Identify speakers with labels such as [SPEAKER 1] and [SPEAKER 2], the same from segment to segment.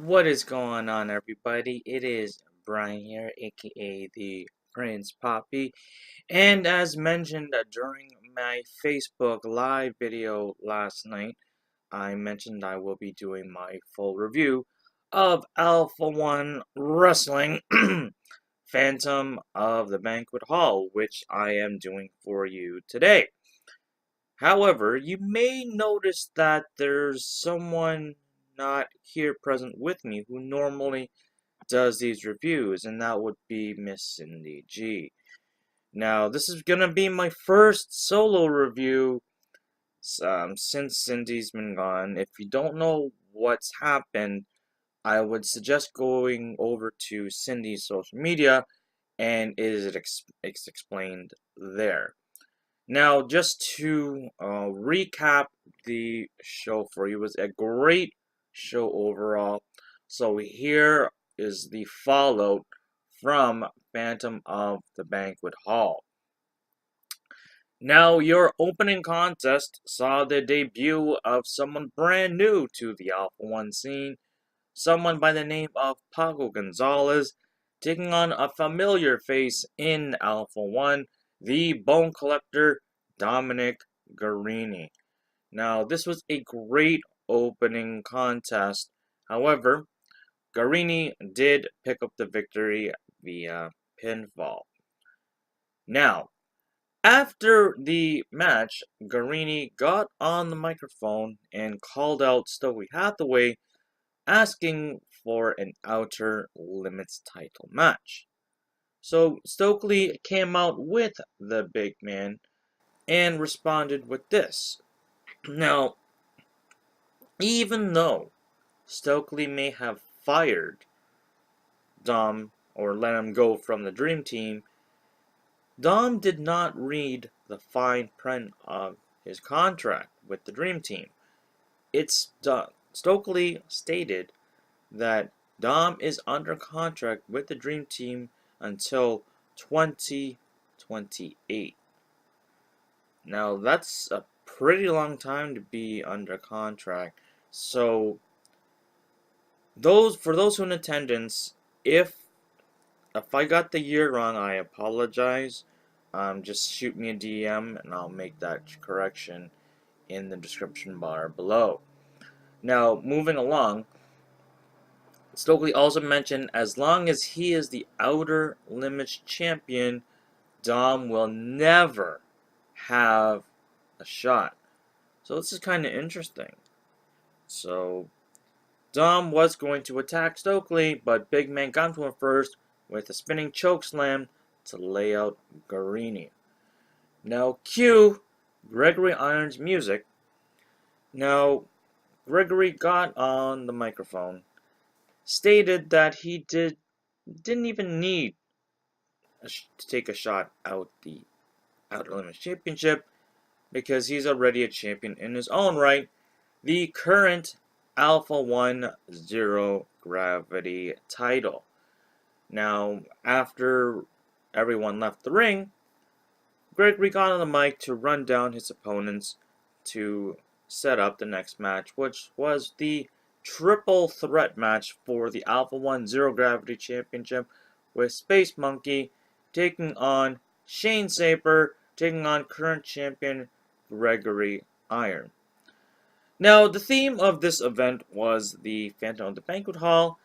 [SPEAKER 1] What is going on, everybody? It is Brian here, aka the Prince Poppy, and as mentioned during my Facebook live video last night, I mentioned I will be doing my full review of Alpha-1 Wrestling Phantom of the Banquet Hall, which I am doing for you today. However, you may notice that there's someone not here present with me who normally does these reviews, and that would be Miss Cindy G. Now, this is gonna be my first solo review since Cindy's been gone. If you don't know what's happened, I would suggest going over to Cindy's social media, and it's explained there. Now, just to recap the show for you, it was a great show overall. So here is the fallout from Phantom of the Banquet Hall. Now, your opening contest saw the debut of someone brand new to the Alpha-1 scene, someone by the name of Paco Gonzales, taking on a familiar face in Alpha-1, the Bone Collector, Dominic Garanni. Now, this was a great opening contest. However, Garanni did pick up the victory via pinfall. Now, after the match, Garanni got on the microphone and called out Stokely Hathaway, asking for an Outer Limits title match. So Stokely came out with the big man and responded with this. Now, even though Stokely may have fired Dom or let him go from the Dream Team, Dom did not read the fine print of his contract with the Dream Team. Stokely stated that Dom is under contract with the Dream Team until 2028. Now, that's a pretty long time to be under contract. So, for those who in attendance, if I got the year wrong, I apologize. Just shoot me a DM and I'll make that correction in the description bar below. Now, moving along, Stokely also mentioned as long as he is the Outer Limits champion, Dom will never have a shot. So this is kind of interesting. So Dom was going to attack Stokely, but Big Man got to him first with a spinning chokeslam to lay out Garanni. Now cue Gregory Irons music. Now Gregory got on the microphone, stated that he didn't even need to take a shot out the Outer Limits Championship because he's already a champion in his own right, the current Alpha-1 Zero Gravity title. Now, after everyone left the ring, Gregory got on the mic to run down his opponents to set up the next match, which was the triple threat match for the Alpha-1 Zero Gravity Championship, with Space Monkey taking on Shane Saber, taking on current champion Gregory Irons. Now, the theme of this event was the Phantom of the Banquet Hall,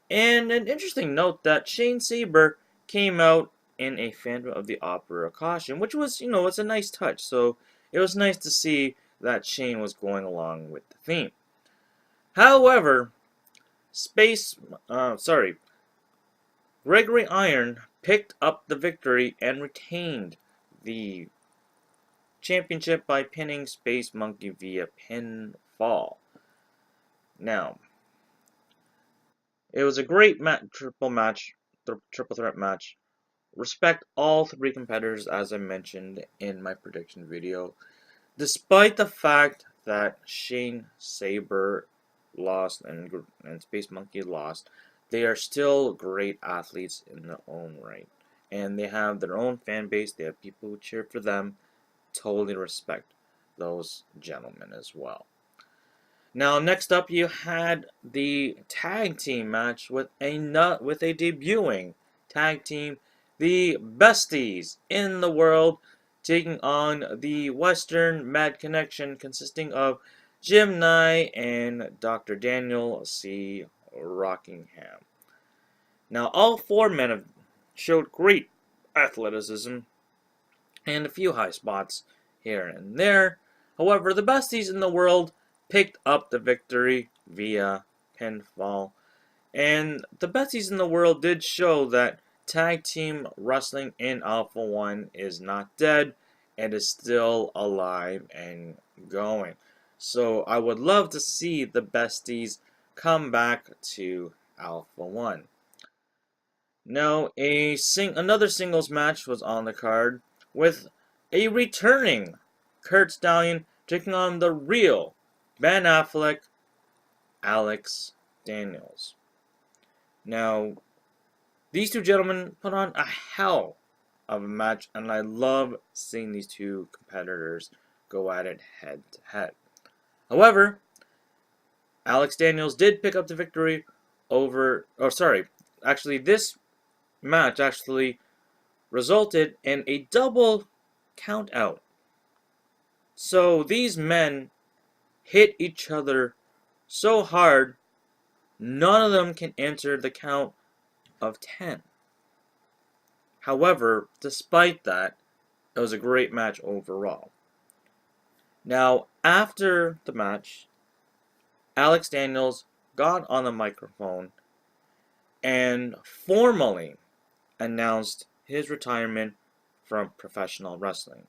[SPEAKER 1] and an interesting note that Shane Saber came out in a Phantom of the Opera costume, which was, it's a nice touch. So it was nice to see that Shane was going along with the theme. However, Gregory Irons picked up the victory and retained the championship by pinning Space Monkey via pinfall. Now, it was a great triple threat match. Respect all three competitors, as I mentioned in my prediction video. Despite the fact that Shane Saber lost and Space Monkey lost, they are still great athletes in their own right. And they have their own fan base. They have people who cheer for them. Totally respect those gentlemen as well. Now, next up, you had the tag team match with a debuting tag team, the besties in the world, taking on the Western Mad Connection, consisting of Jim Nye and Dr. Daniel C. Rockingham. Now, all four men have showed great athleticism and a few high spots here and there. However, the besties in the world picked up the victory via pinfall. And the besties in the world did show that tag team wrestling in Alpha-1 is not dead. It is still alive and going. So I would love to see the besties come back to Alpha-1. Now, another singles match was on the card with a returning Kurt Stallion taking on the real Ben Affleck, Alex Daniels. Now, these two gentlemen put on a hell of a match, and I love seeing these two competitors go at it head to head. However, Alex Daniels did pick up the victory this match actually resulted in a double count out. So these men hit each other so hard, none of them can enter the count of 10. However, despite that, it was a great match overall. Now, after the match, Alex Daniels got on the microphone and formally announced his retirement from professional wrestling.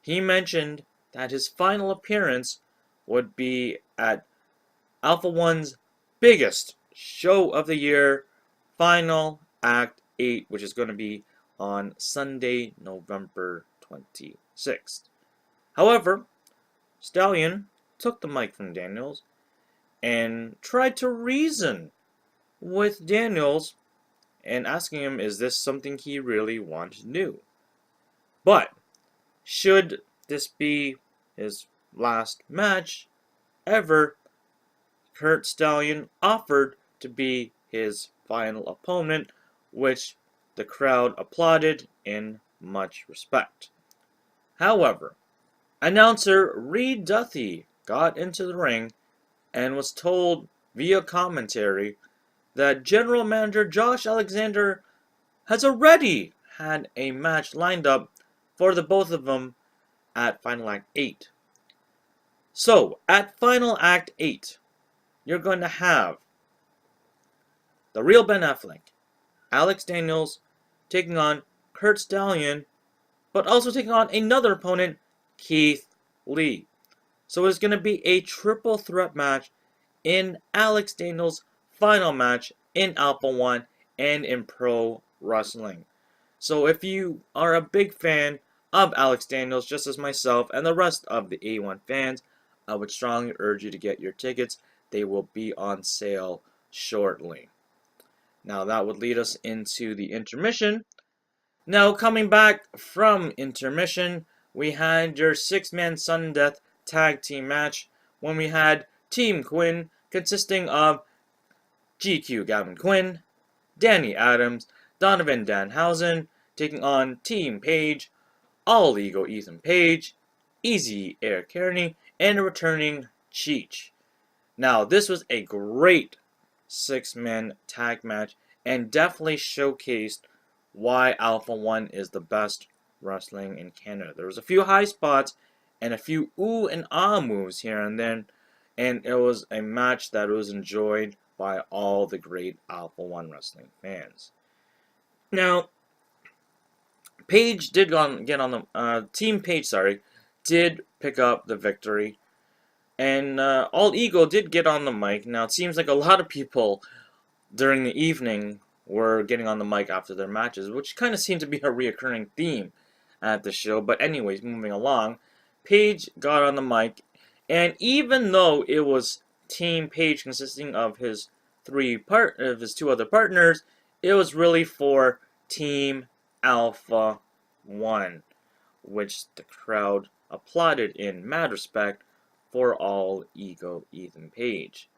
[SPEAKER 1] He mentioned that his final appearance would be at Alpha-1's biggest show of the year, Final Act 8, which is going to be on Sunday, November 26th. However, Stallion took the mic from Daniels and tried to reason with Daniels and asking him, is this something he really wanted to do? But, should this be his last match ever, Kurt Stallion offered to be his final opponent, which the crowd applauded in much respect. However, announcer Reed Duthie got into the ring and was told via commentary that General Manager Josh Alexander has already had a match lined up for the both of them at Final Act 8. So, at Final Act 8, you're going to have the real Ben Affleck, Alex Daniels, taking on Kurt Stallion, but also taking on another opponent, Keith Lee. So it's going to be a triple threat match in Alex Daniels' final match in Alpha-1 and in pro wrestling. So if you are a big fan of Alex Daniels, just as myself and the rest of the A1 fans, I would strongly urge you to get your tickets. They will be on sale shortly. Now that would lead us into the intermission. Now coming back from intermission, we had your 6-man sudden death tag team match when we had Team Quinn consisting of GQ Gavin Quinn, Danny Adams, Donovan Danhausen taking on Team Page, All Ego Ethan Page, Easy Eric Kearney, and a returning Cheech. Now this was a great 6-man tag match and definitely showcased why Alpha-1 is the best wrestling in Canada. There was a few high spots and a few ooh and ah moves here and then, and it was a match that was enjoyed by all the great Alpha-1 wrestling fans. Now, Page did get on the Team Page, did pick up the victory, and All Ego did get on the mic. Now it seems like a lot of people during the evening were getting on the mic after their matches, which kind of seemed to be a reoccurring theme at the show. But anyways, moving along, Page got on the mic, and even though it was Team Page consisting of his two other partners, it was really for Team Alpha-1, which the crowd applauded in mad respect for all ego Ethan Page.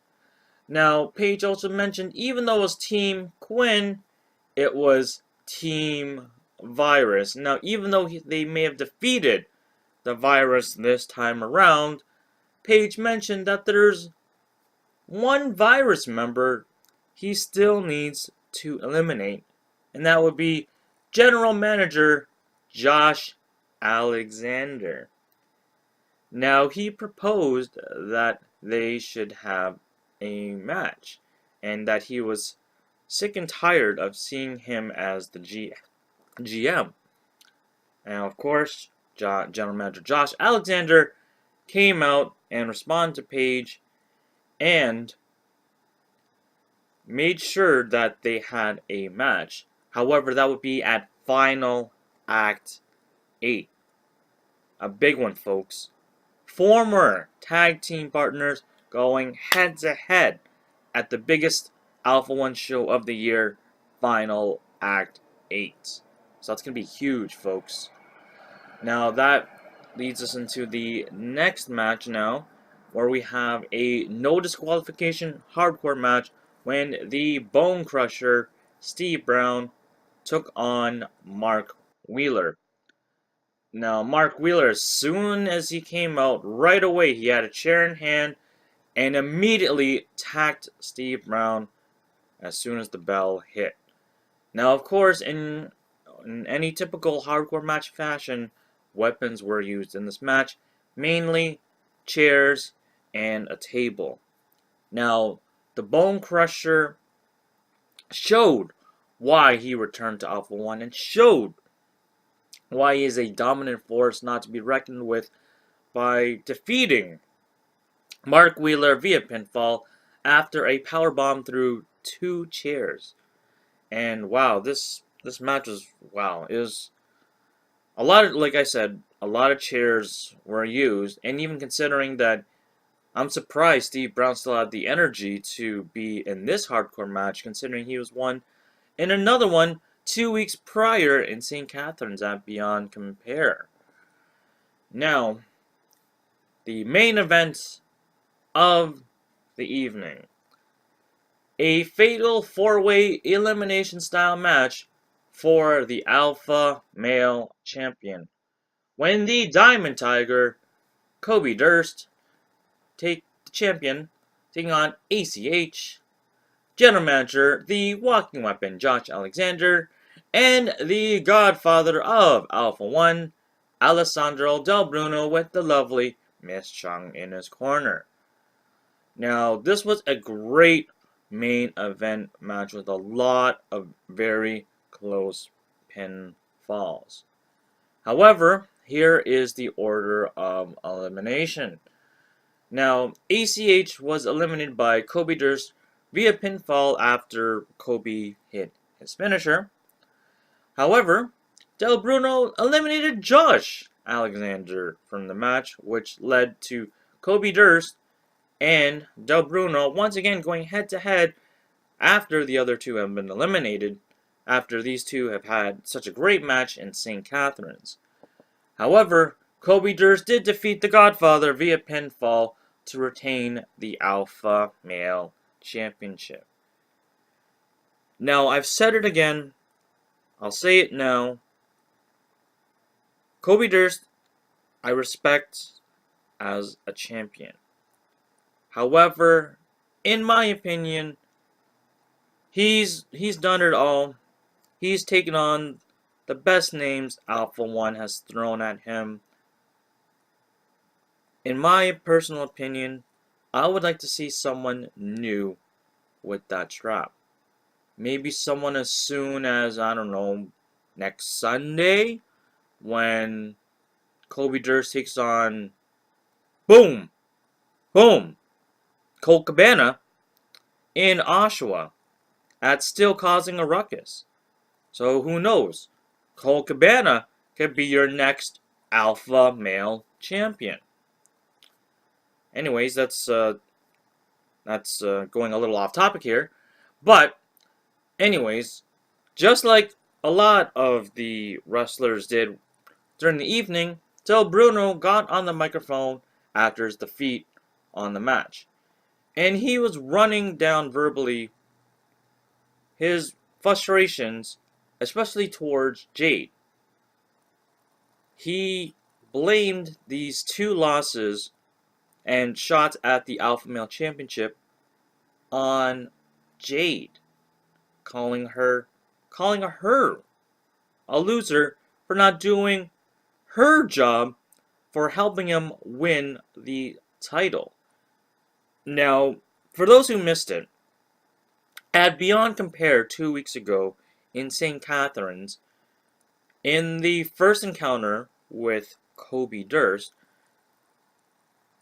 [SPEAKER 1] Now, Page also mentioned even though it was Team Quinn, it was Team Virus. Now, even though they may have defeated the Virus this time around, Page mentioned that there's one Virus member he still needs to eliminate, and that would be General Manager Josh Alexander. Now, he proposed that they should have a match, and that he was sick and tired of seeing him as the GM. And of course, General Manager Josh Alexander came out and responded to Page and made sure that they had a match. However, that would be at Final Act 8. A big one, folks. Former tag team partners going head-to-head at the biggest Alpha-1 show of the year, Final Act 8. So that's going to be huge, folks. Now that leads us into the next match now, where we have a no disqualification hardcore match when the Bone Crusher, Steve Brown, took on Mark Wheeler. Now, Mark Wheeler, as soon as he came out, right away he had a chair in hand and immediately attacked Steve Brown as soon as the bell hit. Now, of course, in any typical hardcore match fashion, weapons were used in this match, mainly chairs and a table. Now, the Bone Crusher showed why he returned to Alpha-1 and showed why he is a dominant force not to be reckoned with by defeating Mark Wheeler via pinfall after a powerbomb through 2 chairs. And wow, this match was, wow, it was a lot of, like I said, a lot of chairs were used, and even considering that, I'm surprised Steve Brown still had the energy to be in this hardcore match, considering he was one in another one 2 weeks prior in St. Catharines at Beyond Compare. Now, the main event of the evening. A fatal 4-way elimination style match for the Alpha Male Champion, when the Diamond Tiger, Kobe Durst, take the champion, taking on ACH, General Manager, the Walking Weapon, Josh Alexander, and the Godfather of Alpha-1, Alessandro Del Bruno, with the lovely Miss Chung in his corner. Now, this was a great main event match with a lot of very close pinfalls. However, here is the order of elimination. Now, ACH was eliminated by Kobe Durst via pinfall after Kobe hit his finisher. However, Del Bruno eliminated Josh Alexander from the match, which led to Kobe Durst and Del Bruno once again going head-to-head after the other two have been eliminated, after these two have had such a great match in St. Catharines. However, Kobe Durst did defeat the Godfather via pinfall to retain the Alpha Male Championship. Now, I've said it again, I'll say it now. Kobe Durst, I respect as a champion. However, in my opinion, he's done it all. He's taken on the best names Alpha-1 has thrown at him. In my personal opinion, I would like to see someone new with that strap. Maybe someone as soon as, I don't know, next Sunday, when Kobe Durst takes on, boom, Colt Cabana in Oshawa. That's still causing a ruckus. So who knows? Colt Cabana could be your next Alpha Male Champion. Anyways, that's going a little off topic here. But, anyways, just like a lot of the wrestlers did during the evening, Del Bruno got on the microphone after his defeat on the match. And he was running down verbally his frustrations, especially towards Jade. He blamed these 2 losses and shots at the Alpha Male Championship on Jade, calling her a loser for not doing her job for helping him win the title. Now, for those who missed it, at Beyond Compare 2 weeks ago in St. Catharines, in the first encounter with Kobe Durst,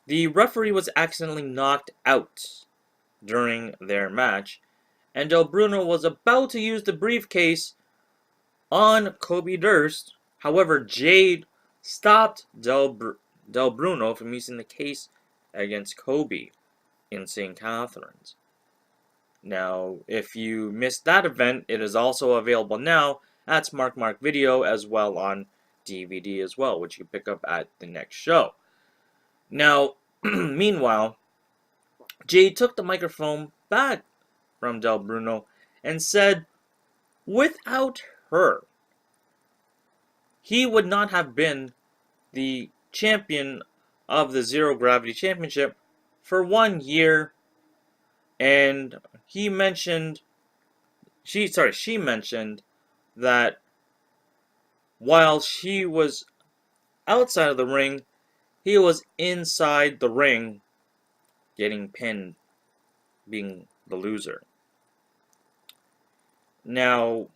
[SPEAKER 1] the referee was accidentally knocked out during their match, and Del Bruno was about to use the briefcase on Kobe Durst. However, Jade stopped Del Bruno from using the case against Kobe in St. Catharines. Now, if you missed that event, it is also available now at Smart Mark Video as well on DVD as well, which you can pick up at the next show. Now, meanwhile, Jade took the microphone back from Del Bruno and said, without her, he would not have been the champion of the Zero Gravity Championship for 1 year. And she mentioned that while she was outside of the ring, he was inside the ring getting pinned, being the loser. Now,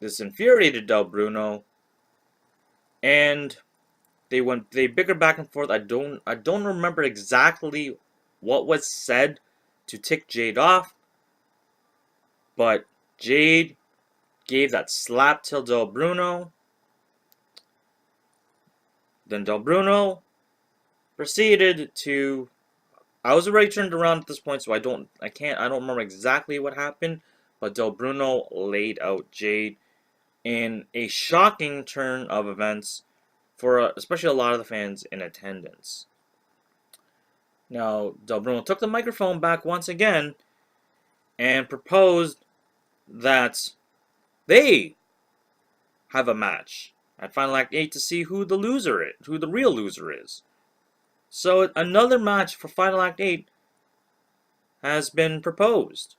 [SPEAKER 1] this infuriated Del Bruno, and they bickered back and forth. I don't remember exactly what was said to tick Jade off, but Jade gave that slap to Del Bruno. Then Del Bruno proceeded to. I was already turned around at this point, so I don't remember exactly what happened, but Del Bruno laid out Jade in a shocking turn of events for especially a lot of the fans in attendance. Now, Del Bruno took the microphone back once again and proposed that they have a match at Final Act 8 to see who the real loser is. So another match for Final Act 8 has been proposed.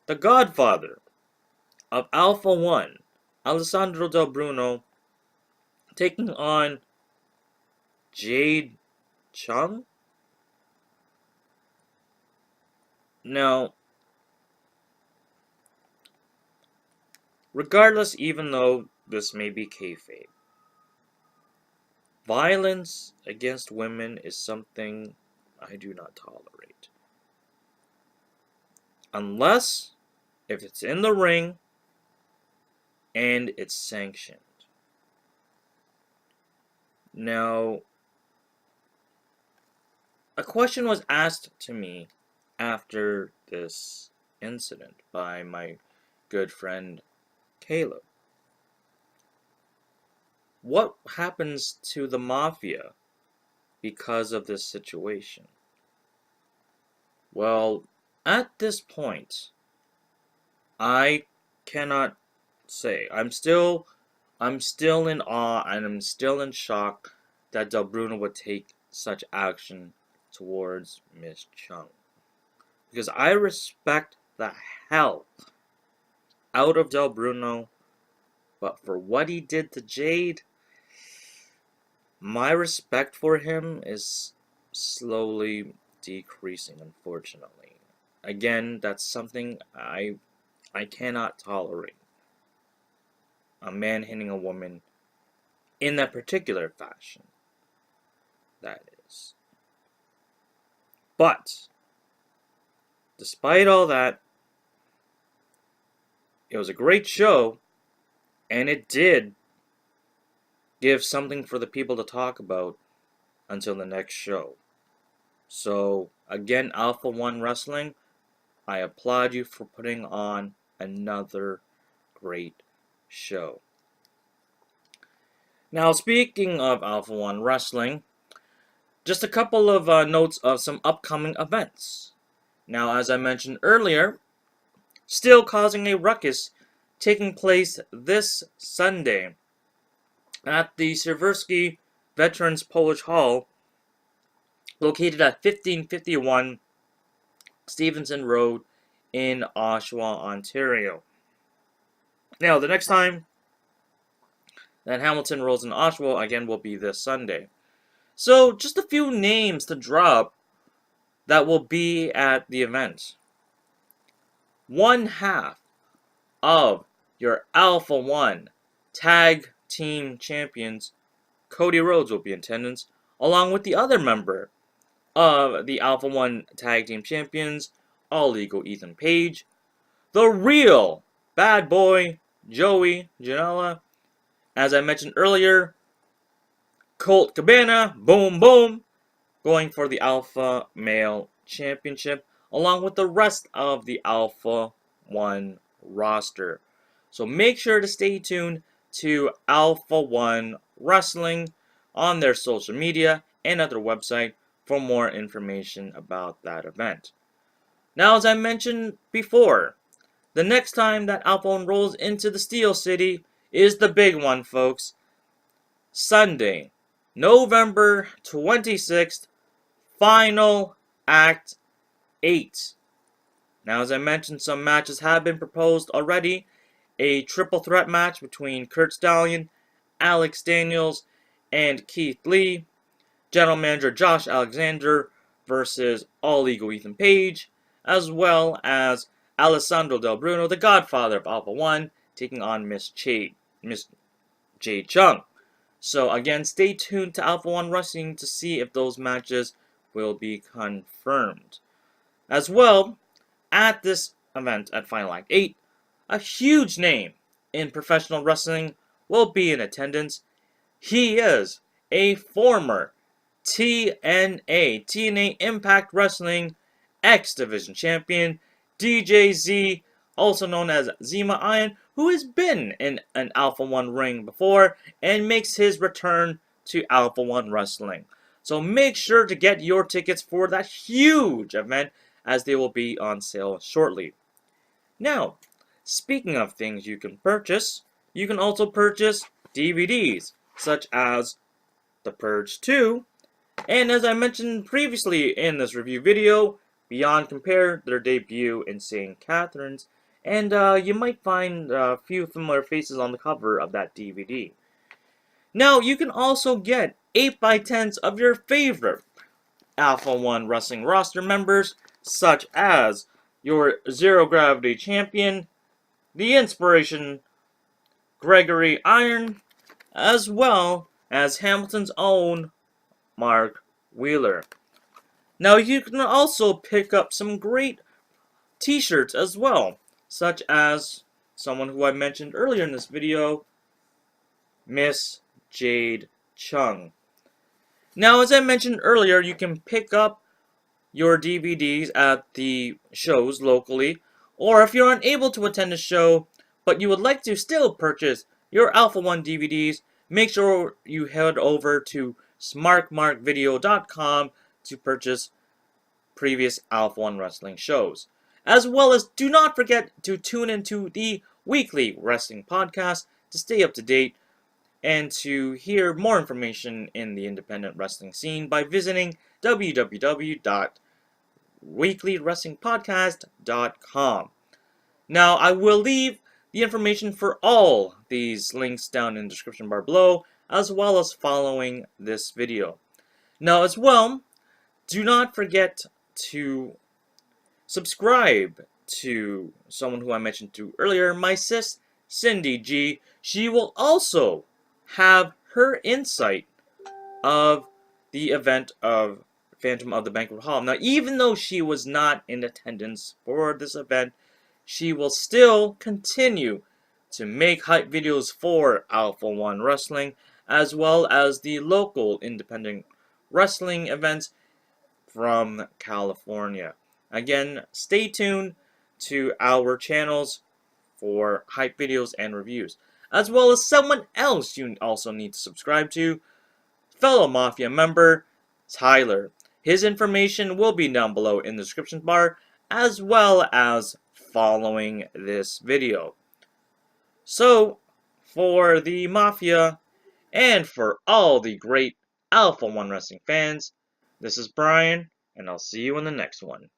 [SPEAKER 1] The Godfather of Alpha-1, Alessandro Del Bruno, taking on Jade Chung. Now, regardless, even though this may be kayfabe, violence against women is something I do not tolerate. Unless if it's in the ring and it's sanctioned. Now, a question was asked to me after this incident by my good friend Caleb. What happens to the mafia because of this situation? Well, at this point, I cannot say. I'm still in awe and I'm still in shock that Del Bruno would take such action towards Miss Chung. Because I respect the hell out of Del Bruno, but for what he did to Jade, my respect for him is slowly decreasing, unfortunately. Again, that's something I cannot tolerate. A man hitting a woman in that particular fashion. That is. But, despite all that, it was a great show, and it did give something for the people to talk about until the next show. So, again, Alpha-1 Wrestling, I applaud you for putting on another great show. Now, speaking of Alpha-1 Wrestling, Just a couple of notes of some upcoming events. Now, as I mentioned earlier, still causing a ruckus taking place this Sunday at the Seversky Veterans Polish Hall, located at 1551 Stevenson Road in Oshawa, Ontario. Now, the next time that Hamilton rolls in Oshawa, again, will be this Sunday. So, just a few names to drop that will be at the event. One half of your Alpha-1 Tag Team Champions, Cody Rhodes, will be in attendance, along with the other member of the Alpha-1 Tag Team Champions, All Ego Ethan Page, the real bad boy, Joey Janela. As I mentioned earlier, Colt Cabana, boom boom, going for the Alpha Male Championship, along with the rest of the Alpha-1 roster. So make sure to stay tuned to Alpha-1 Wrestling on their social media and at their website for more information about that event. Now, as I mentioned before, the next time that Alpha-1 rolls into the Steel City is the big one, folks. Sunday, November 26th, Final Act 8. Now, as I mentioned, some matches have been proposed already. A triple threat match between Kurt Stallion, Alex Daniels, and Keith Lee. General Manager Josh Alexander versus All Ego Ethan Page, as well as Alessandro Del Bruno, the godfather of Alpha-1, taking on Miss Jade Chung. So again, stay tuned to Alpha-1 Wrestling to see if those matches will be confirmed. As well, at this event at Final Act 8, a huge name in professional wrestling will be in attendance. He is a former TNA Impact Wrestling X Division Champion, DJZ, also known as Zima Iron, who has been in an Alpha-1 ring before and makes his return to Alpha-1 Wrestling. So make sure to get your tickets for that huge event, as they will be on sale shortly. Now, speaking of things you can purchase, you can also purchase DVDs, such as The Purge 2, and as I mentioned previously in this review video, Beyond Compare, their debut in St. Catharines, and you might find a few familiar faces on the cover of that DVD. Now, you can also get 8x10s of your favorite Alpha-1 Wrestling roster members, such as your Zero Gravity Champion, The Inspiration, Gregory Irons, as well as Hamilton's own Mark Wheeler. Now, you can also pick up some great t-shirts as well, such as someone who I mentioned earlier in this video, Miss Jade Chung. Now, as I mentioned earlier, you can pick up your DVDs at the shows locally, or if you're unable to attend a show, but you would like to still purchase your Alpha-1 DVDs, make sure you head over to smartmarkvideo.com to purchase previous Alpha-1 Wrestling shows. As well as, do not forget to tune into the weekly wrestling podcast to stay up to date and to hear more information in the independent wrestling scene by visiting www.weeklywrestlingpodcast.com. Now, I will leave the information for all these links down in the description bar below, as well as following this video. Now, as well, do not forget to subscribe to someone who I mentioned to earlier, my sis, Cindy G. She will also have her insight of the event of Phantom of the Banquet Hall. Now, even though she was not in attendance for this event, she will still continue to make hype videos for Alpha-1 Wrestling, as well as the local independent wrestling events from California. Again, stay tuned to our channels for hype videos and reviews, as well as someone else you also need to subscribe to, fellow Mafia member Tyler. His information will be down below in the description bar, as well as following this video. So, for the Mafia, and for all the great Alpha-1 wrestling fans, this is Brian, and I'll see you in the next one.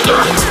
[SPEAKER 2] Start.